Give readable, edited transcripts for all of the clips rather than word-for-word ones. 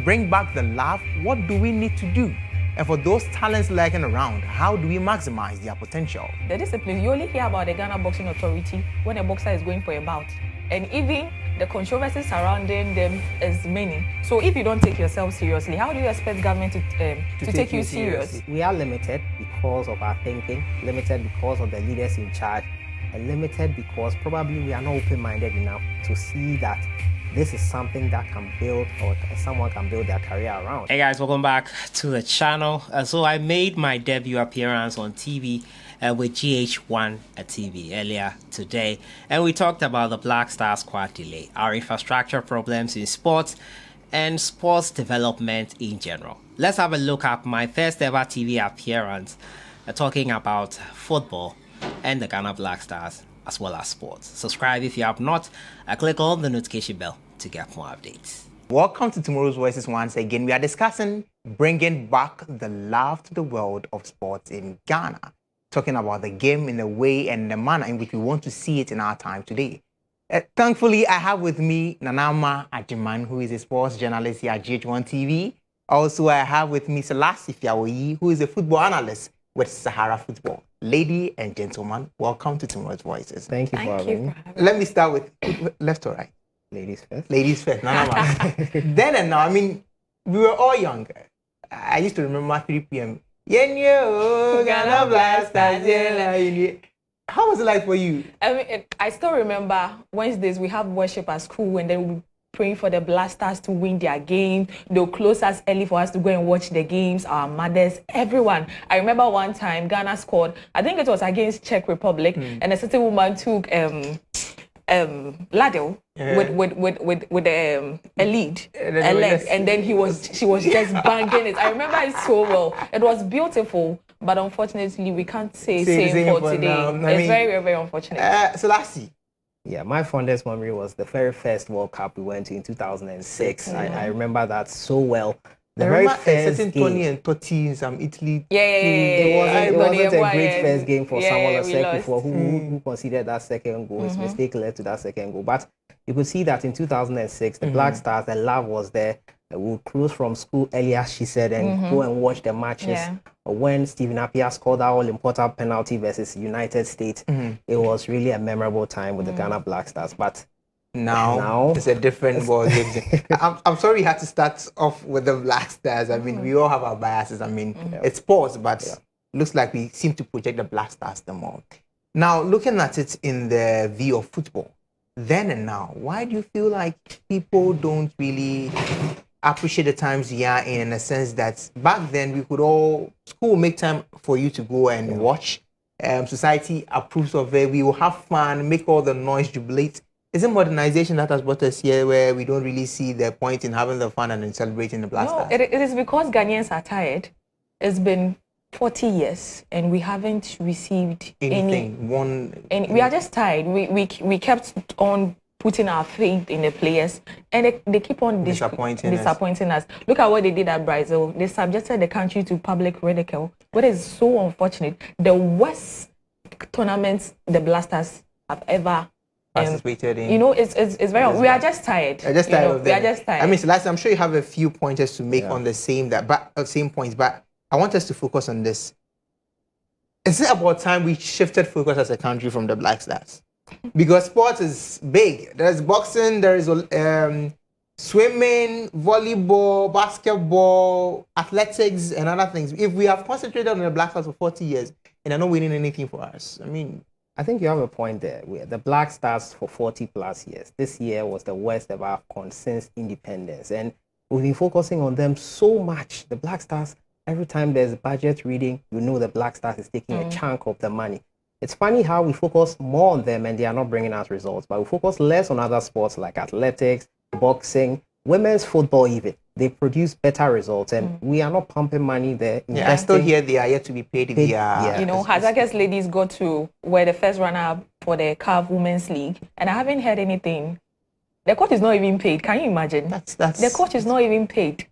bring back the love, what do we need to do? And for those talents lurking around, how do we maximize their potential? The discipline, you only hear about the Ghana Boxing Authority when a boxer is going for a bout. And even the controversies surrounding them is many. So if you don't take yourself seriously, how do you expect government to take you serious? We are limited because of our thinking, limited because of the leaders in charge, and limited because probably we are not open-minded enough to see that this is something that can build, or someone can build their career around. Hey guys, welcome back to the channel. So I made my debut appearance on TV with GH1 TV earlier today, and we talked about the Black Star squad delay, our infrastructure problems in sports, and sports development in general. Let's have a look at my first ever TV appearance talking about football and the Ghana Black Stars as well as sports. Subscribe if you have not, click on the notification bell to get more updates. Welcome to Tomorrow's Voices once again. We are discussing bringing back the love to the world of sports in Ghana, talking about the game in the way and the manner in which we want to see it in our time today. Thankfully, I have with me Nanama Ajiman, who is a sports journalist here at GH1 TV. Also, I have with me sellssi, who is a football analyst with Sahara Football. Lady and gentlemen, welcome to Tomorrow's Voices. Thank you for having me. Let me start with left or right? Ladies first. Ladies first, Then and now, I mean, we were all young. I used to remember 3 p.m. Ghana Blasters. How was it like for you? I mean, I still remember Wednesdays we have worship at school, and then we praying for the Blasters to win their game. They'll close us early for us to go and watch the games, our mothers, everyone. I remember one time Ghana scored, I think it was against Czech Republic, and a certain woman took Ladle with a lead, a leg, and then she was just banging it. I remember it so well. It was beautiful, but unfortunately we can't say same for today. It's very, very unfortunate. So let's see. Yeah, my fondest memory was the very first World Cup we went to in 2006. I remember that so well. The very first game. Tony and Totti in some Italy. It wasn't a great first game for Samuel Osei, who conceded that second goal. His mistake led to that second goal. But you could see that in 2006, the Black Stars, the love was there. We would close from school earlier, she said, and go and watch the matches. When Stephen Appiah scored that all-important penalty versus United States, it was really a memorable time with the Ghana Black Stars. But now it's a different ball game. I'm sorry you had to start off with the Black Stars. I mean, we all have our biases. I mean, it's sports, but it looks like we seem to project the Black Stars the more. Now, looking at it in the view of football, then and now, why do you feel like people don't really appreciate the times we are in a sense that back then we could all, school will make time for you to go and watch. Society approves of it. We will have fun, make all the noise, jubilate. Is it modernization that has brought us here where we don't really see the point in having the fun and in celebrating the Black Stars? No, it is because Ghanaians are tired. It's been 40 years and we haven't received anything. We are just tired. We kept on putting our faith in the players, and they keep on disappointing us. Look at what they did at Brazil. They subjected the country to public ridicule, what is so unfortunate. The worst tournaments the Blasters have ever participated in. You know, it's very. We are just tired. We are just tired. I mean, Celeste, I'm sure you have a few pointers to make on the same points, but I want us to focus on this. Is it about time we shifted focus as a country from the Black Stars? Because sports is big. There's boxing, there is swimming, volleyball, basketball, athletics, and other things. If we have concentrated on the Black Stars for 40 years and they're not winning anything for us, I mean, I think you have a point there. The Black Stars for 40 plus years. This year was the worst ever since independence, and we've been focusing on them so much. The Black Stars, every time there's budget reading, you know the Black Stars is taking a chunk of the money. It's funny how we focus more on them and they are not bringing us results, but we focus less on other sports like athletics, boxing, women's football even. They produce better results, and we are not pumping money there. Yeah, I still hear they are yet to be paid. You know, Hazaka's ladies got to were the first runner-up for the CAF Women's League, and I haven't heard anything. The coach is not even paid. Can you imagine? The coach is not even paid.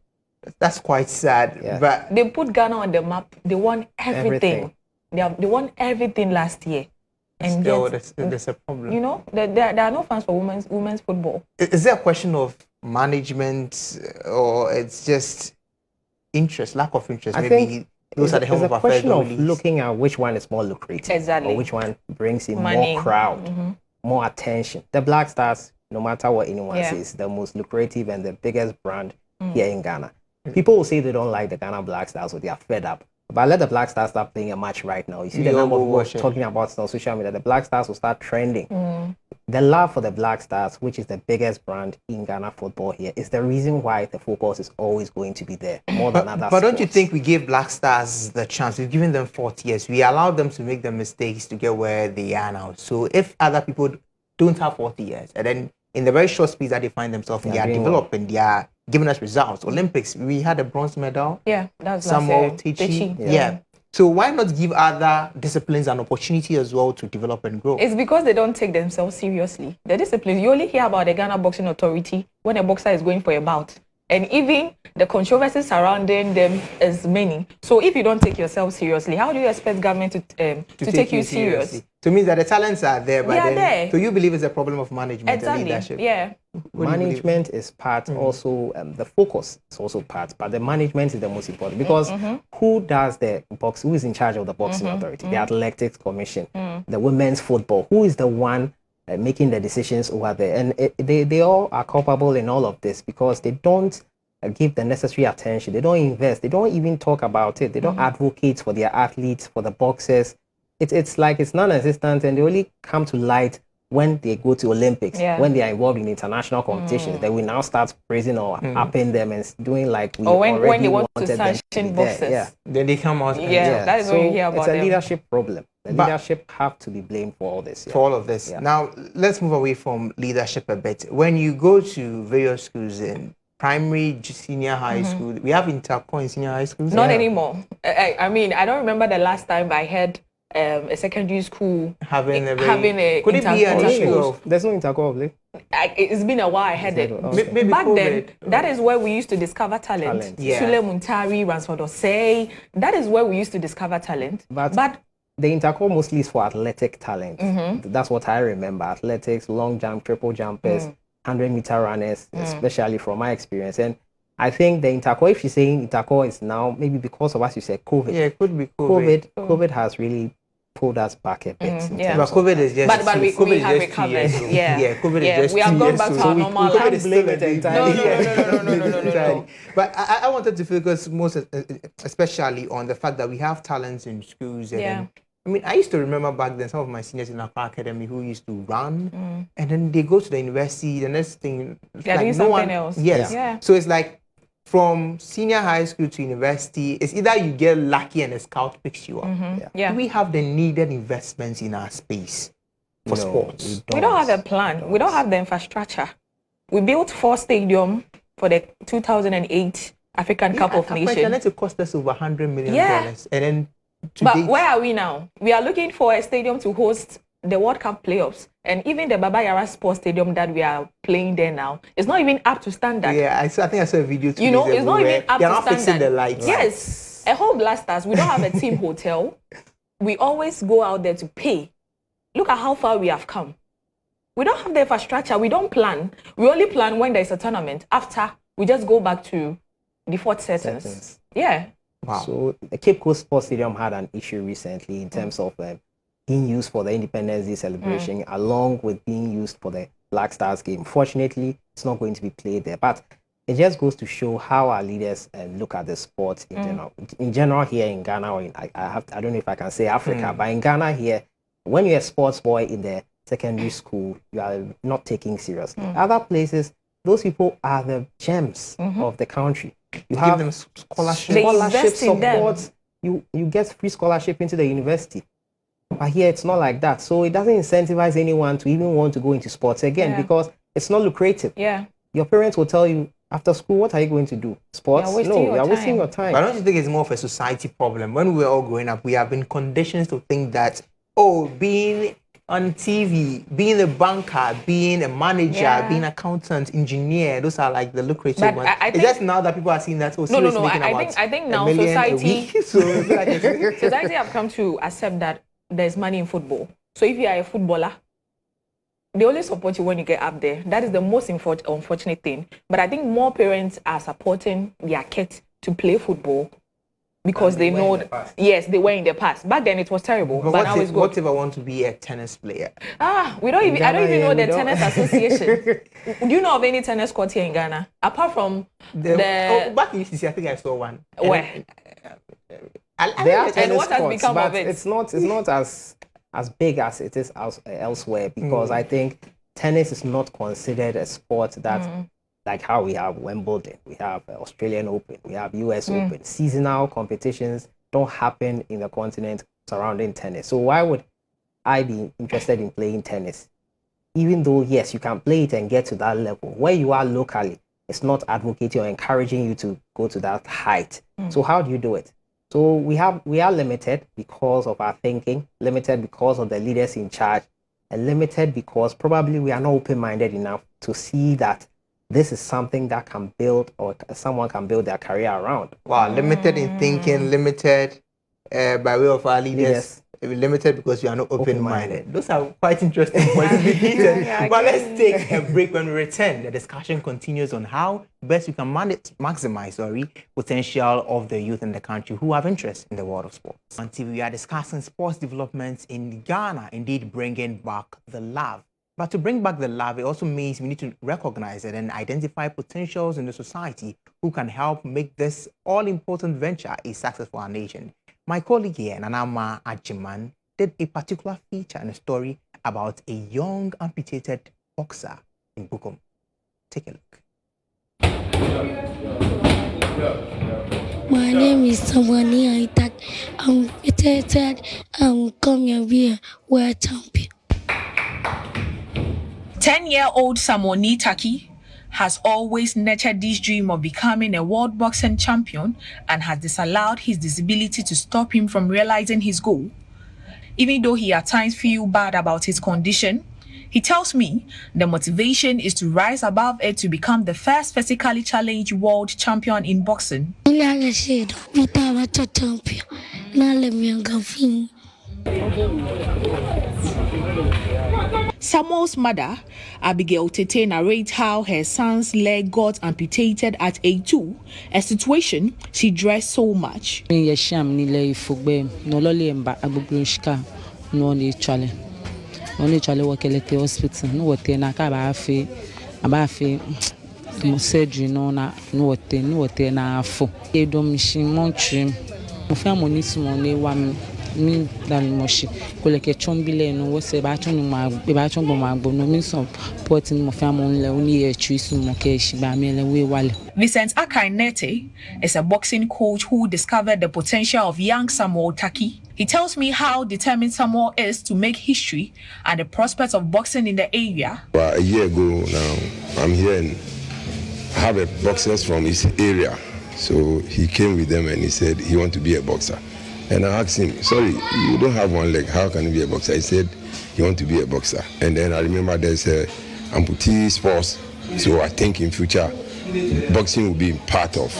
That's quite sad. Yeah. But they put Ghana on the map. They won everything. They won everything last year. And still, there's a problem. You know, there are no fans for women's football. Is there a question of management, or it's just interest, lack of interest? I Maybe think those are the help it's a of affairs. question of looking at which one is more lucrative, Exactly. or which one brings in Money. more crowd, more attention. The Black Stars, no matter what anyone says, the most lucrative and the biggest brand here in Ghana. People will say they don't like the Ghana Black Stars or they are fed up. But let the Black Stars start playing a match right now. You see the number of people talking about it on social media. The Black Stars will start trending. The love for the Black Stars, which is the biggest brand in Ghana football here, is the reason why the focus is always going to be there more than other But don't you think we give Black Stars the chance? We've given them 40 years. We allowed them to make the mistakes to get where they are now. So if other people don't have 40 years, and then in the very short space that they find themselves, they are developing, they are giving us results. Olympics, we had a bronze medal. Yeah, that's Samuel Tichi. Yeah. So why not give other disciplines an opportunity as well to develop and grow? It's because they don't take themselves seriously. The disciplines, you only hear about the Ghana Boxing Authority when a boxer is going for a bout. And even the controversies surrounding them is many. So if you don't take yourself seriously, how do you expect government to take you serious? To me, that the talents are there, but they are there. So you believe it's a problem of management and leadership? Yeah. Management is part, also the focus is also part, but the management is the most important because who does the box? Who is in charge of the boxing authority? The athletics commission, the women's football. Who is the one making the decisions over there? And they all are culpable in all of this because they don't give the necessary attention. They don't invest. They don't even talk about it. They don't advocate for their athletes, for the boxers. It's like it's non-existent, and they only come to light when they go to Olympics, when they are involved in international competitions. They will now start praising or upping them and doing like we when they want wanted to sanction boxers. Yeah. Then they come out. That is so what you hear about it's a them. leadership problem. The leadership have to be blamed for all this. For all of this. Now, let's move away from leadership a bit. When you go to various schools in primary, senior high school, we have interco in senior high schools? Not anymore. I mean, I don't remember the last time I heard a secondary school having a could it be an issue of there's no interco? It's been a while I heard it. Maybe back COVID. then, that is where we used to discover talent. Sule Muntari, Ransford Osei, that is where we used to discover talent. But the interco mostly is for athletic talent. That's what I remember. Athletics, long jump, triple jumpers, 100-meter runners, especially from my experience. And I think the interco, if you're saying interco is now, maybe because of what you said, COVID. Yeah, it could be COVID. COVID has really pulled us back a bit. But COVID is just but we have recovered. COVID is just we have gone back to our normal life. We blame it entirely. No. But I wanted to focus most especially on the fact that we have talents in schools. And then, I mean, I used to remember back then some of my seniors in our academy who used to run, and then they go to the university. The next thing, they're doing something else. Yes. Yeah. So it's like from senior high school to university, it's either you get lucky and a scout picks you up. Do we have the needed investments in our space for sports? We don't have a plan. We don't have the infrastructure. We built 4 stadiums for the 2008 African Cup of Nations. It cost us over $100 million. And then but where are we now? We are looking for a stadium to host the World Cup playoffs. And even the Baba Yara Sports Stadium that we are playing there now, it's not even up to standard. Yeah, I think I saw a video too. It's not even up to standard. They're not fixing the lights. Yes. A whole Blasters, we don't have a team hotel. We always go out there to pay. Look at how far we have come. We don't have the infrastructure. We don't plan. We only plan when there's a tournament. After, we just go back to default settings. Yeah. Wow. So the Cape Coast Sports Stadium had an issue recently in terms of being used for the Independence Day celebration, along with being used for the Black Stars game. Fortunately, it's not going to be played there, but it just goes to show how our leaders look at the sport in general. In general, here in Ghana, or I don't know if I can say Africa, but in Ghana here, when you're a sports boy in the secondary school, you are not taken seriously. Other places, those people are the gems of the country. You have them scholarship support. You get free scholarship into the university. But here it's not like that. So it doesn't incentivize anyone to even want to go into sports again because it's not lucrative. Yeah. Your parents will tell you after school, what are you going to do? Sports? You're wasting your time. But I don't think it's more of a society problem. When we were all growing up, we have been conditioned to think that, being on TV, being a banker, being a manager, being an accountant, engineer, those are like the lucrative ones. It's just now that people are seeing that. I think now society have come to accept that there's money in football. So if you are a footballer, they only support you when you get up there. That is the most unfortunate thing. But I think more parents are supporting their kids to play football because they know, yes, they were in the past. Back then it was terrible, but now it's good. What if I want to be a tennis player? I don't even know the tennis association. Do you know of any tennis court here in Ghana? Apart from back in UCC, I think I saw one. Where? There are tennis what has courts, become but of it? it's not as big as it is elsewhere, because I think tennis is not considered a sport that, like how we have Wimbledon, we have Australian Open, we have US Open. Seasonal competitions don't happen in the continent surrounding tennis. So why would I be interested in playing tennis? Even though, yes, you can play it and get to that level, where you are locally, it's not advocating or encouraging you to go to that height. So how do you do it? So we are limited because of our thinking, limited because of the leaders in charge, and limited because probably we are not open-minded enough to see that this is something that can build, or someone can build their career around. Wow, limited in thinking, limited by way of our leaders. Limited because we are not open-minded. Those are quite interesting points. But let's take a break. When we return, the discussion continues on how best we can maximize potential of the youth in the country who have interest in the world of sports. On TV, we are discussing sports developments in Ghana, indeed bringing back the love. But to bring back the love, it also means we need to recognize it and identify potentials in the society who can help make this all-important venture a success for our nation. My colleague here, Nanama Ajiman, did a particular feature and a story about a young amputated boxer in Bukom. Take a look. My name is Samani Aitak. I'm amputated. I'm coming here world champion. 10-year-old Samoni Taki has always nurtured this dream of becoming a world boxing champion and has disallowed his disability to stop him from realizing his goal. Even though he at times feels bad about his condition, he tells me the motivation is to rise above it to become the first physically challenged world champion in boxing. Samuel's mother, Abigail Tete, narrates how her son's leg got amputated at age 2, a situation she dreads so much. mi dan moshi koleke chombile no wose ba chon ma be ba chon bo ma gbo no mi so porting mo fa mo nle oni e chuisu mo ke shi ba mi le we wale. Vincent Akainete is a boxing coach who discovered the potential of young Samuel Taki. He tells me how determined Samuel is to make history and the prospects of boxing in the area. Well, a year ago now, I'm here and have a boxers from his area. So he came with them and he said he wants to be a boxer. And I asked him, sorry, you don't have one leg, how can you be a boxer? He said he wants to be a boxer. And then I remember there's amputee sports, so I think in future boxing will be part of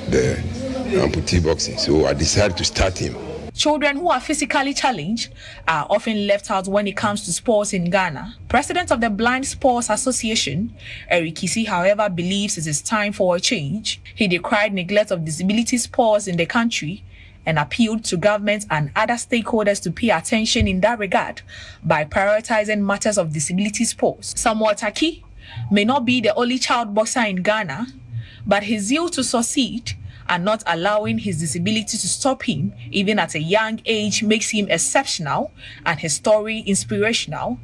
the amputee boxing. So I decided to start him. Children who are physically challenged are often left out when it comes to sports in Ghana. President of the Blind Sports Association, Eric Kisi, however, believes it is time for a change. He decried neglect of disability sports in the country and appealed to government and other stakeholders to pay attention in that regard by prioritizing matters of disability sports. Samuel Taki may not be the only child boxer in Ghana, but his zeal to succeed and not allowing his disability to stop him, even at a young age, makes him exceptional and his story inspirational.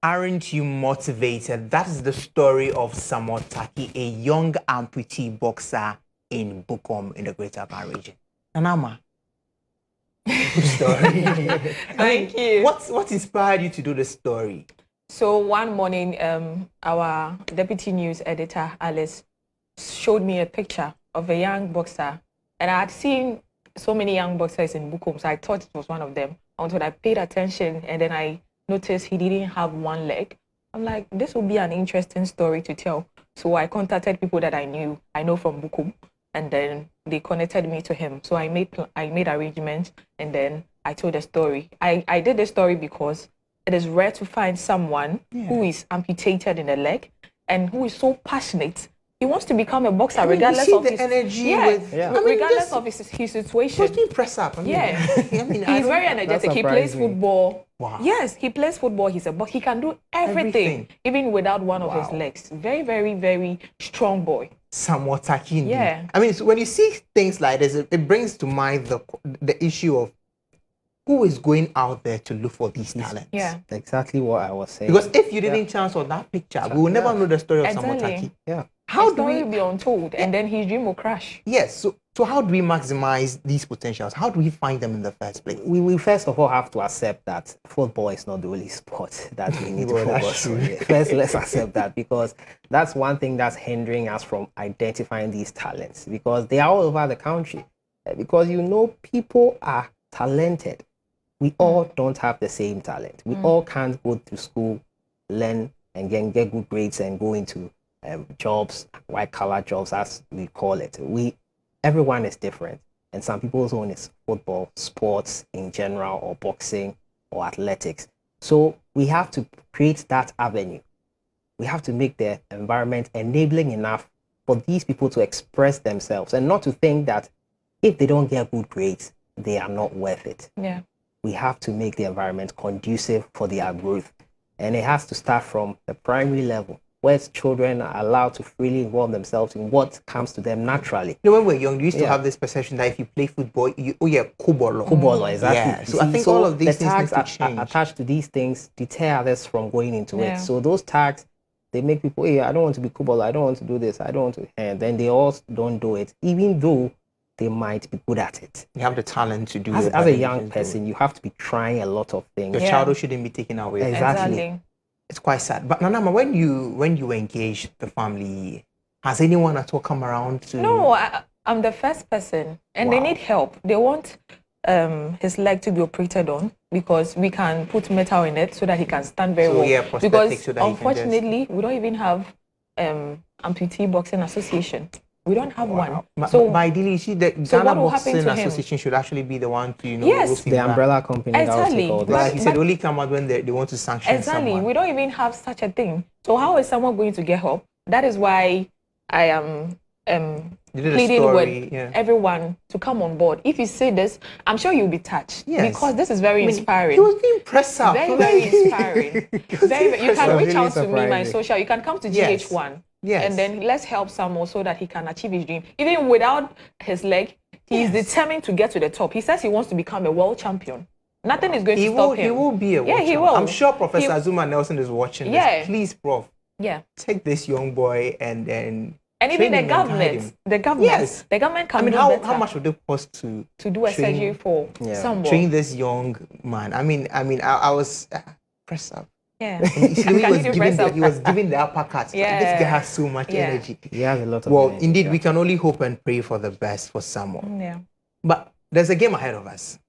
Aren't you motivated? That is the story of Samuel Taki, a young amputee boxer in Bukom in the Greater Accra region. Nanama, good story. Thank you. What inspired you to do the story? So one morning, our deputy news editor, Alice, showed me a picture of a young boxer. And I had seen so many young boxers in Bukom, so I thought it was one of them. Until I paid attention, and then I noticed he didn't have one leg. I'm like, this will be an interesting story to tell. So I contacted people that I know from Bukom, and then they connected me to him. So I made arrangements, and then I told the story. I did the story because it is rare to find someone who is amputated in a leg and who is so passionate. He wants to become a boxer regardless of the his energy regardless of his situation. Supposed to be press up. I mean, he's very energetic. He plays football. Wow. Yes, he plays football. He's a boxer. He can do everything, even without one of his legs. Very, very, very strong boy. Somewhat tacky. Yeah. I mean, so when you see things like this, it brings to mind the issue of who is going out there to look for these talents. Yeah. Exactly what I was saying. Because if you didn't chance on that picture, we will never know the story of Samotaki. Yeah. How do we be untold, and then his dream will crash? Yes. So how do we maximize these potentials? How do we find them in the first place? We first of all have to accept that football is not the only sport that we need to focus on. First, let's accept that, because that's one thing that's hindering us from identifying these talents, because they are all over the country. Because people are talented. We all don't have the same talent. We all can't go to school, learn, and get good grades and go into jobs, white-collar jobs, as we call it. Everyone is different. And some people's own is football, sports in general, or boxing, or athletics. So we have to create that avenue. We have to make the environment enabling enough for these people to express themselves, and not to think that if they don't get good grades, they are not worth it. Yeah. We have to make the environment conducive for their growth. And it has to start from the primary level, where children are allowed to freely involve themselves in what comes to them naturally. When we're young, you used to have this perception that if you play football, kubolo. Kubolo, exactly. Yeah. So I think all of these things tags need to change. attached to these things deter others from going into Yeah. it. So those tags, they make people, I don't want to be kubolo, I don't want to do this, I don't want to, and then they all don't do it, even though they might be good at it. You have the talent to do As it. a young person, you have to be trying a lot of things. Your childhood shouldn't be taken away. Exactly. It's quite sad. But Nanama, when you engage the family, has anyone at all come around to? No, I'm the first person, and they need help. They want his leg to be operated on, because we can put metal in it so that he can stand very well. Yeah, because so that unfortunately, we don't even have amputee boxing association. We don't have one. So ideally, the Ghana what will happen Boxing to him? Association should actually be the one to, Yes. The umbrella company. Exactly. Like you said, only come out when they want to sanction someone. We don't even have such a thing. So how is someone going to get help? That is why I am pleading with everyone to come on board. If you say this, I'm sure you'll be touched. Yes. Because this is very inspiring. He was being pressed up. Very, very inspiring. You can reach out to me, my social. You can come to GH1. Yes. And then let's help someone so that he can achieve his dream. Even without his leg, he is determined to get to the top. He says he wants to become a world champion. Nothing is going to stop him. He will be a world champion. He will. I'm sure Professor Azuma Nelson is watching this. Please, Prof. Yeah. Take this young boy and even the government. Yes. The government can do how better. much would it cost to do a surgery for someone? Train this young man. I was pressed up. Yeah. He was giving the uppercut. Yeah. This guy has so much energy. He has a lot of energy. Indeed, we can only hope and pray for the best for someone. Yeah. But there's a game ahead of us.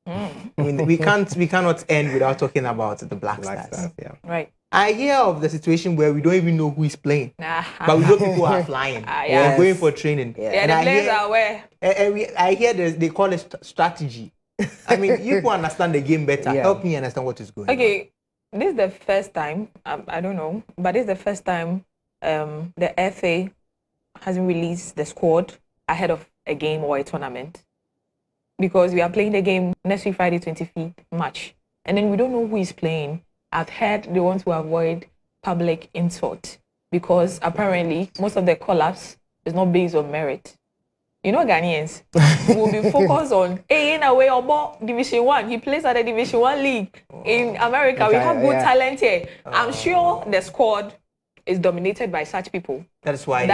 We cannot end without talking about the Black Stars. Yeah. Right. I hear of the situation where we don't even know who is playing, but we know people are flying. We're going for training. Yeah, the players are aware. I hear they call it strategy. You people understand the game better. Yeah. Help me understand what is going on. Okay. This is the first time, I don't know, but this is the first time the FA hasn't released the squad ahead of a game or a tournament, because we are playing the game next week, Friday, 25th March, and then we don't know who is playing. I've heard they want to avoid public insult, because apparently most of the call-ups is not based on merit. Ghanaians will be focused on in a way or Division 1. He plays at the Division 1 league in America. We have good talent here. I'm sure the squad is dominated by such people. That is why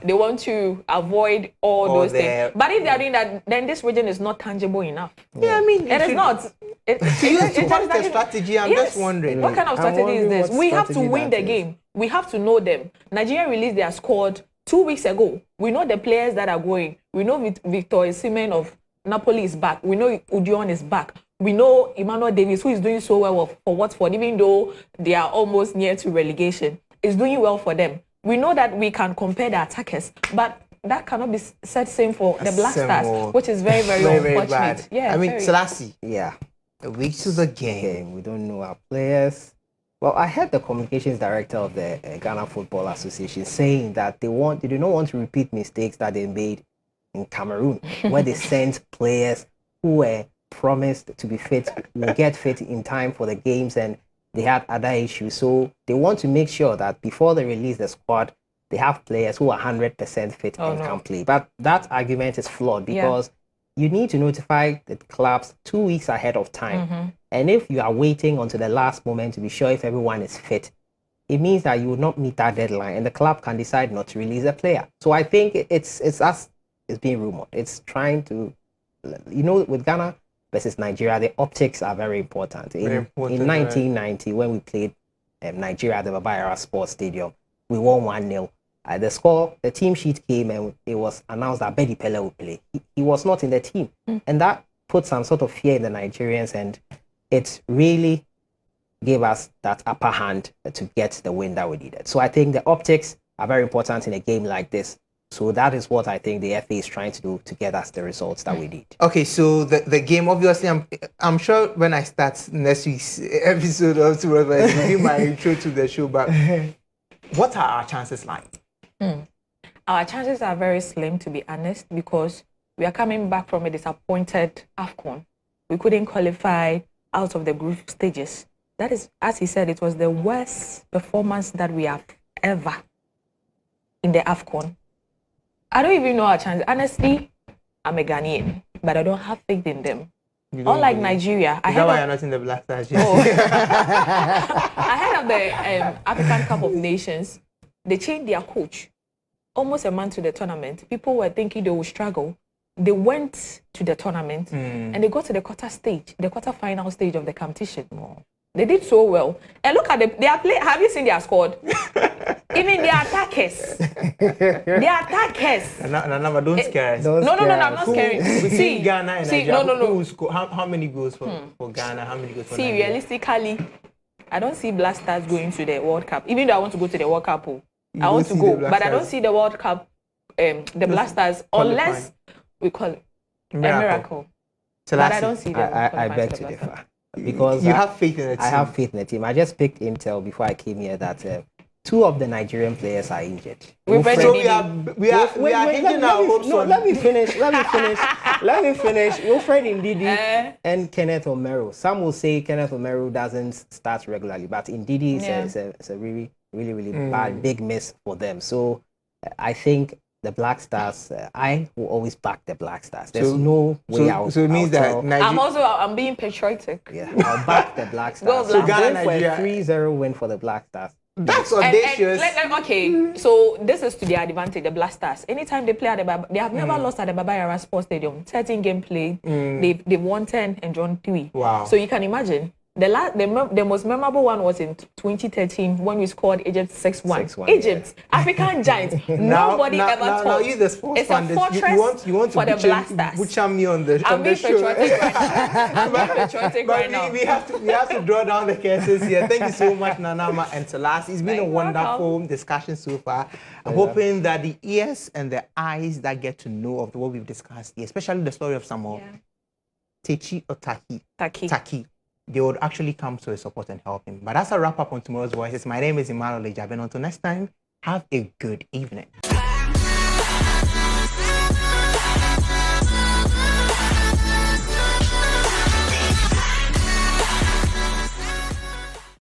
they want to avoid all those things. But if they are doing that, then this region is not tangible enough. Yeah, it is not. It's a strategy. I'm just wondering. What kind of strategy is this? We have to win the game. We have to know them. Nigeria released their squad 2 weeks ago. We know the players that are going. We know Victor Osimhen of Napoli is back. We know Udion is back. We know Emmanuel Davis, who is doing so well for Watford, even though they are almost near to relegation, is doing well for them. We know that we can compare the attackers, but that cannot be said same for the Black Stars, which is very, very unfortunate. Bad. Yeah, sellssi. Yeah. A week to the game. We don't know our players. Well, I heard the communications director of the Ghana Football Association saying that they do not want to repeat mistakes that they made in Cameroon, where they sent players who were promised to be fit, will get fit in time for the games, and they had other issues. So they want to make sure that before they release the squad, they have players who are 100% fit and can play. But that argument is flawed because you need to notify the clubs 2 weeks ahead of time. And if you are waiting until the last moment to be sure if everyone is fit, it means that you will not meet that deadline and the club can decide not to release a player. So I think it's as it's being rumored. It's trying to, with Ghana versus Nigeria, the optics are very important. In 1990, when we played Nigeria at the Baba Yara Sports Stadium, we won 1-0. The team sheet came and it was announced that Bedi Pele would play. He was not in the team. And that put some sort of fear in the Nigerians, and it really gave us that upper hand to get the win that we needed. So I think the optics are very important in a game like this. So that is what I think the FA is trying to do to get us the results that we need. Okay, so the game, obviously, I'm sure when I start next week's episode of Survivor, it will be my intro to the show, but what are our chances like? Our chances are very slim, to be honest, because we are coming back from a disappointed AFCON. We couldn't qualify out of the group stages. That is, as he said, it was the worst performance that we have ever in the AFCON. I don't even know our chances. Honestly, I'm a Ghanaian, but I don't have faith in them. Unlike Nigeria, is that why you're not in the Black Stars? Ahead of the African Cup of Nations, they changed their coach almost a month to the tournament. People were thinking they would struggle. They went to the tournament and they got to the quarter-final stage of the competition. They did so well. And look at their play. Have you seen their squad? Even their attackers. No, don't scare us. No, I'm not scaring. See, Ghana and Nigeria. No. How many goals for Ghana? How many goals for Nigeria? Realistically, I don't see Black Stars going to the World Cup. Even though I want to go to the World Cup, I want to go, but I don't see the World Cup, the Black Stars, unless we call it a miracle. But I don't see them. I beg to differ. Because you have faith in the team. I have faith in the team. I just picked intel before I came here that 2 of the Nigerian players are injured. We are hinging our hopes on. Let me finish. Wilfred Ndidi and Kenneth Omeru. Some will say Kenneth Omeru doesn't start regularly, but Ndidi is a really bad, big miss for them. So I think the Black Stars, I will always back the Black Stars. There's no way out. So it means that I'm being patriotic. Yeah, I'll back the Black Stars. Go Black Stars. So Ghana, 3-0 win for the Black Stars. That's audacious. Okay, so this is to their advantage, the Black Stars. Anytime they play at the they have never lost at the Baba Yara Sports Stadium. 13 game played, they've won 10 and drawn 3. Wow. So you can imagine. The most memorable one was in 2013 when we scored Egypt 6-1. Egypt, African giants. Nobody ever thought. Now you the sports it's a fortress you want to for the Black Stars. Butcher me on the I'm being patriotic right now. I'm being patriotic right now. We have to draw down the curses here. Thank you so much, Nanama and Sellssi. It's been a wonderful discussion so far. I'm hoping that the ears and the eyes that get to know of what we've discussed here, especially the story of Samuel, Techi or Taki, they would actually come to his support and help him. But that's a wrap up on tomorrow's Voices. My name is Emmanuel Lejaben. Until next time, have a good evening.